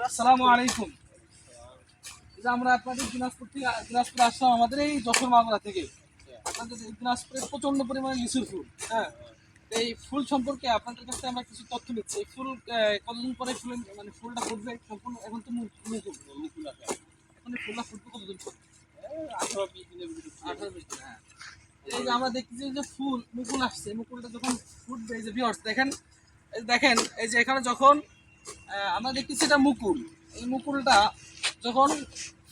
আসসালামু আলাইকুম। এই যে আমরা আপনাদের দিনাজপুর আসলাম আমাদের এই যশোর মাগুরা থেকে। আপনাদের এই দিনাজপুরে প্রচন্ড পরিমাণে লিচুর ফুল। হ্যাঁ, এই ফুল সম্পর্কে আপনাদের কাছে আমরা কিছু তথ্য নিচ্ছি। এই ফুল কতদিন পরে ফুলটা ফুটবে সম্পূর্ণ? এখন তো মুকুল আছে। এখন এই ফুলটা ফুটবে কতদিন পর? 18-20 দিনের ভিতরে। 18-20 দিন, হ্যাঁ। এই যে আমরা দেখতেছি যে মুকুল আসছে, মুকুলটা যখন ফুটবে, এই যে ভিউয়ার্স দেখেন, দেখেন এই যে এখানে যখন আমরা দেখতেছি এটা মুকুল। এই মুকুলটা যখন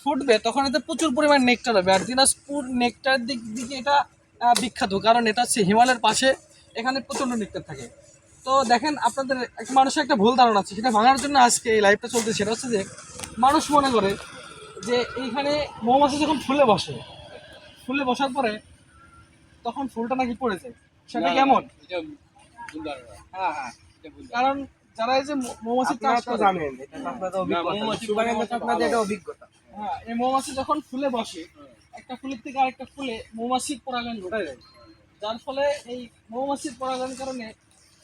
ফুটবে তখন এতে প্রচুর পরিমাণ নেকটার হবে। আর দিনাজপুর নেকটার দিকে এটা বিখ্যাত, কারণ এটা হচ্ছে হিমালয়ের পাশে, এখানে প্রচণ্ড নেকটার থাকে। তো দেখেন, আপনাদের মানুষের একটা ভুল ধারণা আছে, সেটা ভাঙার জন্য আজকে এই লাইভটা চলছে। সেটা হচ্ছে যে মানুষ মনে করে যে এইখানে মৌমাছি যখন ফুলে বসার পরে তখন ফুলটা নাকি পড়ে যায়। সেটা কেমন? হ্যাঁ, হ্যাঁ। কারণ যারা এই যে মৌমাছি চাষ করে জানেন, এটা আপনাদের অভিজ্ঞতা, এটা অভিজ্ঞতা। হ্যাঁ, এই মৌমাছি যখন ফুলে বসে, একটা ফুলের থেকে আরেকটা ফুলে মৌমাছির পরাগায়ন ঘটায় যায়, যার ফলে এই মৌমাছির পরাগায়নের কারণে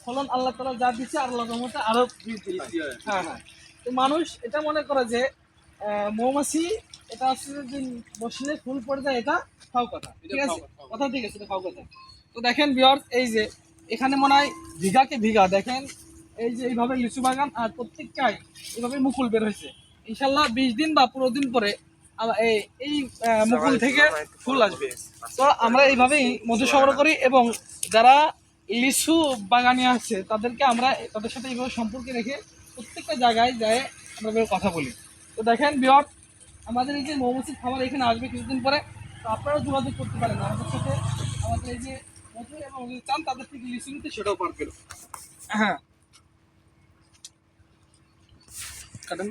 ফলন আল্লাহ তাআলা যা দিচ্ছে আল্লাহর রহমতে আরো বৃদ্ধি পায়। হ্যাঁ, হ্যাঁ। তো মানুষ এটা মনে করে যে মৌমাছি এটা আসলে যে বসলে ফুল পড়ে যায়, এটা ফাও কথা। ঠিক আছে, কথা ঠিক আছে, এটা ফাও কথা। তো দেখেন ভিউয়ার্স, এই যে এখানে মনে হয় বিঘাকে বিঘা দেখেন, এই যে এইভাবে লিচু বাগান, আর প্রত্যেকটাই এইভাবে মুকুল বের হয়েছে। ইনশাল্লাহ 20 দিন বা 15 দিন পরে এই মুকুল থেকে ফুল আসবে। তো আমরা এইভাবেই মধু সংগ্রহ করি, এবং যারা লিচু বাগানে আছে তাদেরকে আমরা তাদের সাথে এইভাবে সম্পর্কে রেখে প্রত্যেকটা জায়গায় যায় আমরা কথা বলি। তো দেখেন ভিউয়ার্স, আমাদের এই যে মৌমাছির খাবার এখানে আসবে কিছুদিন পরে। তো আপনারাও যোগাযোগ করতে পারেন আমাদের সাথে। আমাদের এই যে মধু এবং যদি চান তাদের থেকে লিচু নিতে, সেটাও পারবেন। হ্যাঁ, কারণ